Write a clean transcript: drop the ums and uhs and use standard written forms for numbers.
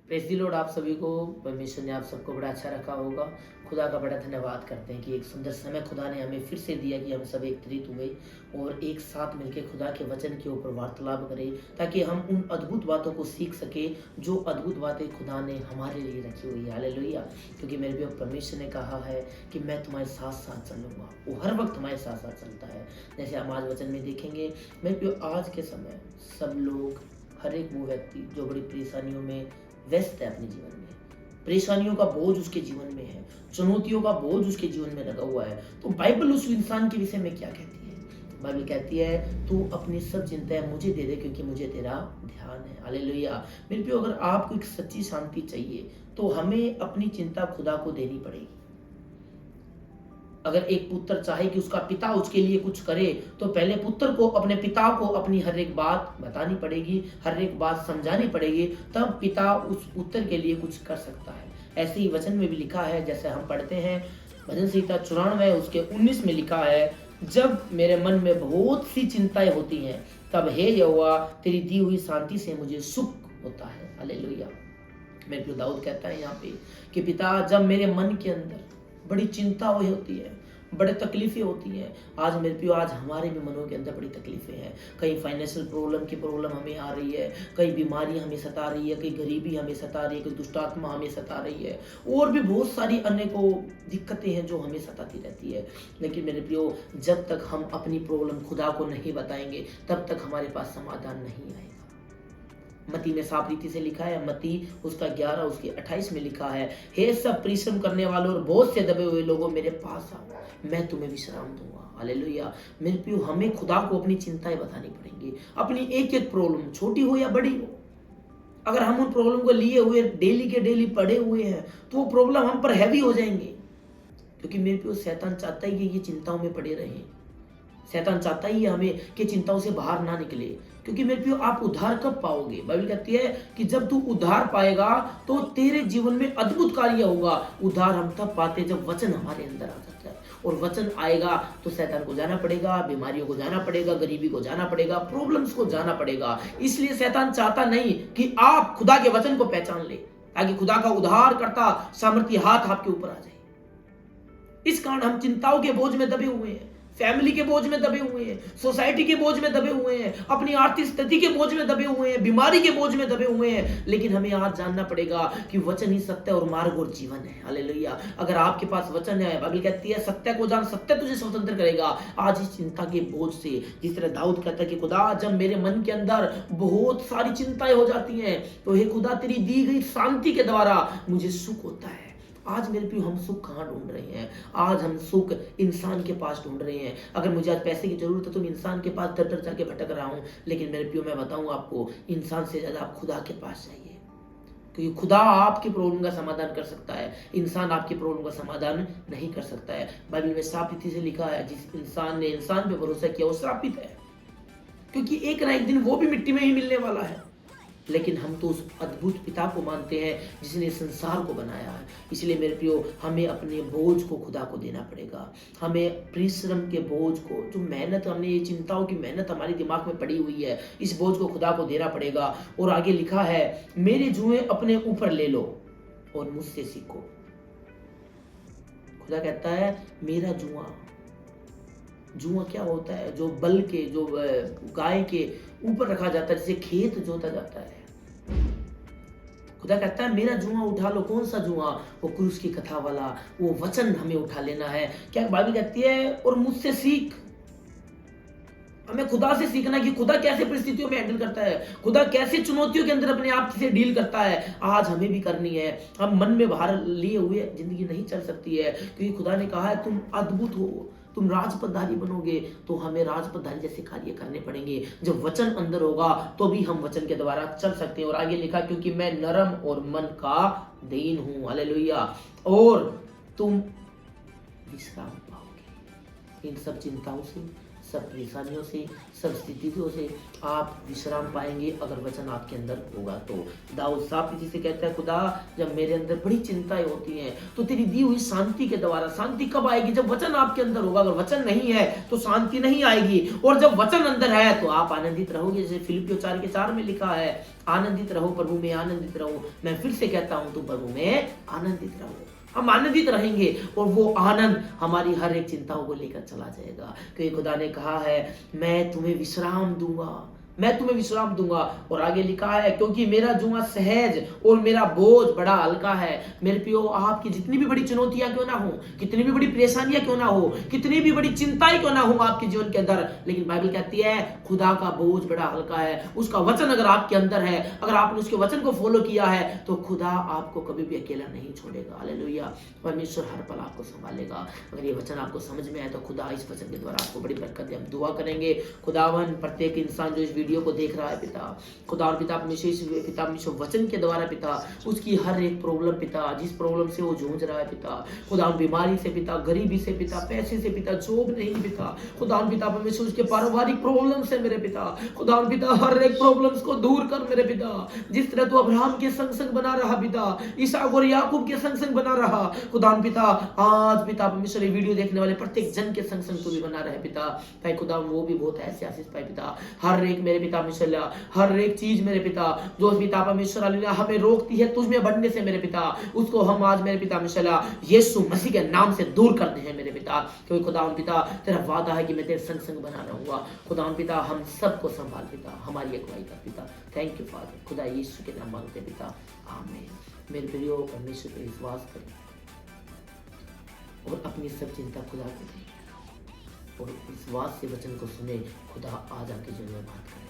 Praise the Lord. आप सभी को परमेश्वर ने आप सबको बड़ा अच्छा रखा होगा। खुदा का बड़ा धन्यवाद करते हैं कि एक सुंदर समय खुदा ने हमें फिर से दिया कि हम सब एकत्रित हुए और एक साथ मिलकर खुदा के वचन के ऊपर वार्तालाप करें, ताकि हम उन अद्भुत बातों को सीख सकें जो अद्भुत बातें खुदा ने हमारे लिए रखी हुई है। हालेलुया। क्योंकि मेरे भी परमेश्वर ने कहा है कि मैं तुम्हारे साथ साथ चलूँगा। वो हर वक्त हमारे साथ साथ चलता है। जैसे हम आज वचन में देखेंगे, मेरे भी आज के समय सब लोग, हर एक वो व्यक्ति जो बड़ी परेशानियों में व्यस्त है अपने जीवन में, परेशानियों का बोझ उसके जीवन में है, चुनौतियों का बोझ उसके जीवन में लगा हुआ है, तो बाइबल उस इंसान के विषय में क्या कहती है? बाइबल कहती है तू अपनी सब चिंताएं मुझे दे दे क्योंकि मुझे तेरा ध्यान है। हालेलुया। मेरे प्रियो, अगर आपको एक सच्ची शांति चाहिए तो हमें अपनी चिंता खुदा को देनी पड़ेगी। अगर एक पुत्र चाहे कि उसका पिता उसके लिए कुछ करे, तो पहले पुत्र को अपने पिता को अपनी हर एक बात बतानी पड़ेगी, हर एक बात समझानी पड़ेगी, तब पिता उस पुत्र के लिए कुछ कर सकता है। ऐसे ही वचन में भी लिखा है, जैसे हम पढ़ते हैं भजन संहिता 94 उसके 19 में लिखा है, जब मेरे मन में बहुत सी चिंताएं होती हैं, तब हे यहोवा तेरी दी हुई शांति से मुझे सुख होता है। हालेलुया। मेरे प्रिय दाऊद कहता है यहाँ पे कि पिता, जब मेरे मन के अंदर बड़ी चिंता हुई होती है, बड़े तकलीफें होती हैं। आज मेरे प्रियो, आज हमारे भी मनों के अंदर बड़ी तकलीफें हैं। कहीं फाइनेंशियल प्रॉब्लम हमें आ रही है, कई बीमारी हमें सता रही है, कई गरीबी हमें सता रही है, कोई दुष्टात्मा हमें सता रही है, और भी बहुत सारी अनेकों दिक्कतें हैं जो हमें सताती रहती है। लेकिन मेरे प्रियो, जब तक हम अपनी प्रॉब्लम खुदा को नहीं बताएंगे, तब तक हमारे पास समाधान नहीं आएगा। मती में साफ रीति से लिखा है, मती उसका 11 उसके 28 में लिखा है, हे सब परिश्रम करने वालों और बोझ से दबे हुए लोगों, मेरे पास आओ, मैं तुम्हें विश्राम दूंगा। हालेलुया। मेरे प्रियो, हमें खुदा को अपनी चिंताएं बतानी पड़ेंगी, अपनी एक एक प्रॉब्लम, छोटी हो या बड़ी हो। अगर हम उन प्रॉब्लम को लिए हुए डेली के डेली पड़े हुए हैं, तो वो प्रॉब्लम हम पर हैवी हो जाएंगे। क्योंकि मेरे प्रियो, शैतान चाहता है कि ये चिंताओं में पड़े रहें। शैतान चाहता ही है हमें कि चिंताओं से बाहर ना निकले। क्योंकि मेरे प्रियो, आप उद्धार कब पाओगे? बाइबल कहती है कि जब तू उद्धार पाएगा तो तेरे जीवन में अद्भुत कार्य होगा। उद्धार हम तब पाते जब वचन हमारे अंदर आ जाता है, और वचन आएगा तो शैतान को जाना पड़ेगा, बीमारियों को जाना पड़ेगा, गरीबी को जाना पड़ेगा, प्रॉब्लम्स को जाना पड़ेगा। इसलिए शैतान चाहता नहीं कि आप खुदा के वचन को पहचान ले, ताकि खुदा का उद्धार करता सामर्थ्य हाथ आपके ऊपर आ जाए। इस कारण हम चिंताओं के बोझ में दबे हुए हैं, फैमिली के बोझ में दबे हुए हैं, सोसाइटी के बोझ में दबे हुए हैं, अपनी आर्थिक स्थिति के बोझ में दबे हुए हैं, बीमारी के बोझ में दबे हुए हैं। लेकिन हमें आज जानना पड़ेगा कि वचन ही सत्य और मार्ग और जीवन है। हालेलुया। अगर आपके पास वचन है, बाइबल कहती है सत्य को जान, सत्य तुझे स्वतंत्र करेगा। आज इस चिंता के बोझ से, जिस तरह दाऊद कहता है कि खुदा, जब मेरे मन के अंदर बहुत सारी चिंताएं हो जाती हैं, तो हे खुदा, तेरी दी गई शांति के द्वारा मुझे सुख होता है। आज मेरे प्रियो, हम सुख कहाँ ढूंढ रहे हैं? आज हम सुख इंसान के पास ढूंढ रहे हैं। अगर मुझे आज पैसे की जरूरत है तो मैं इंसान के पास दर दर जाके भटक रहा हूँ। लेकिन मेरे प्रियो, मैं बताऊं आपको, इंसान से ज्यादा आप खुदा के पास जाइए, क्योंकि खुदा आपकी प्रॉब्लम का समाधान कर सकता है, इंसान आपकी प्रॉब्लम का समाधान नहीं कर सकता है। बाइबल में साफ रीति से लिखा है, जिस इंसान ने इंसान पे भरोसा किया वो श्रापित है, क्योंकि एक ना एक दिन वो भी मिट्टी में ही मिलने वाला है। लेकिन हम तो उस अद्भुत पिता को मानते हैं जिसने संसार को बनाया है। इसलिए मेरे प्रियो, हमें अपने बोझ को खुदा को देना पड़ेगा। हमें परिश्रम के बोझ को, जो मेहनत हमने, ये चिंताओं की मेहनत हमारे दिमाग में पड़ी हुई है, इस बोझ को खुदा को देना पड़ेगा। और आगे लिखा है, मेरे जुए अपने ऊपर ले लो और मुझसे सीखो। खुदा कहता है मेरा जुआ। जुआ क्या होता है? जो बल के, जो गाय के ऊपर रखा जाता है, जिसे खेत जोता जाता है। खुदा कहता है मेरा जुआ उठा लो। कौन सा जुआ? वो क्रूस की कथा वाला, वो वचन हमें उठा लेना है। क्या बाइबल कहती है, और मुझसे सीख। हमें खुदा से सीखना कि खुदा कैसे परिस्थितियों में हैंडल करता है, खुदा कैसे चुनौतियों के अंदर अपने आप से डील करता है। आज हमें भी करनी है। हम मन में भार लिए हुए जिंदगी नहीं चल सकती है, क्योंकि खुदा ने कहा है तुम अद्भुत हो, तुम राजपदारी बनोगे। तो हमें राजपदारी जैसे कार्य करने पड़ेंगे। जब वचन अंदर होगा तो भी हम वचन के द्वारा चल सकते हैं। और आगे लिखा, क्योंकि मैं नरम और मन का दीन हूं। हालेलुया। और तुम विश्राम पाओगे इन सब चिंताओं से, सब परेशानियों से, सब स्थितियों से आप विश्राम पाएंगे अगर वचन आपके अंदर होगा तो। दाऊद साफ इसी से कहता है, खुदा जब मेरे अंदर बड़ी चिंताएं होती हैं तो तेरी दी हुई शांति के द्वारा, शांति कब आएगी? जब वचन आपके अंदर होगा। अगर वचन नहीं है तो शांति नहीं आएगी, और जब वचन अंदर है तो आप आनंदित रहोगे। जैसे फिलिपियों 4:4 में लिखा है, आनंदित रहो प्रभु में, आनंदित रहो। मैं फिर से कहता हूं, तुम प्रभु में आनंदित रहो। हम आनंदित रहेंगे और वो आनंद हमारी हर एक चिंताओं को लेकर चला जाएगा, क्योंकि खुदा ने कहा है मैं तुम्हें विश्राम दूंगा, मैं तुम्हें विश्राम दूंगा। और आगे लिखा है, क्योंकि मेरा जुआ सहज और मेरा बोझ बड़ा हल्का है। मेरे प्रियो, आपकी जितनी भी बड़ी चुनौतियां क्यों ना हो, कितनी भी बड़ी परेशानियां क्यों ना हो, कितनी भी बड़ी चिंताएं क्यों ना हो आपके जीवन के अंदर, लेकिन बाइबल कहती है खुदा का बोझ बड़ा हल्का है। उसका वचन अगर आपके अंदर है, अगर आपने उसके वचन को फॉलो किया है, तो खुदा आपको कभी भी अकेला नहीं छोड़ेगा। हालेलुया। परमेश्वर हर पल आपको संभालेगा। अगर ये वचन आपको समझ में आए तो खुदा इस वचन के द्वारा आपको बड़ी बरकत दे। हम दुआ करेंगे। खुदावन प्रत्येक इंसान जो इस वीडियो को देख रहा है पिता, खुदा और पिता परमेश्वर वचन के द्वारा पिता, उसकी हर एक प्रॉब्लम पिता, जिस प्रॉब्लम से वो जूझ रहा है पिता, खुदा बीमारी से पिता, गरीबी से पिता, पैसे से पिता, जॉब नहीं पिता, खुदा पिता परमेश्वर उसके पारिवारिक प्रॉब्लम से मेरे पिता, खुदा पिता हर एक प्रॉब्लम्स को दूर कर मेरे पिता। जिस तरह तू अब्राहम के संग संग बना रहा पिता, इसहाक और याकूब के संग संग बना रहा, खुदा पिता आज पिता परमेश्वर ये वीडियो देखने वाले प्रत्येक जन के संग संग तू भी बना रहे पिता। ताकि खुदा वो भी बहुत ऐसे आशीष पाए पिता। हर एक मेरे पिता हर एक चीज मेरे पिता जो पिता परमेश्वर हमें रोकती है तुझ में बढ़ने से मेरे पिता, उसको हम आज मेरे पिता यीशु मसीह के नाम से दूर करते हैं मेरे पिता। क्योंकि खुदा पिता तेरा वादा है कि मैं तेरे संग संग बना रहूंगा। खुदा पिता हम सबको संभाल पिता, हमारी अगुवाई कर पिता। Thank you father. खुदा यीशु के नाम मांगते पिता, आमीन। मेरे प्रियो, परमेश्वर पर विश्वास करें और अपनी सब चिंता खुदा को दें और विश्वास से वचन को सुने। खुदा आज आपके जीवन में बात करें।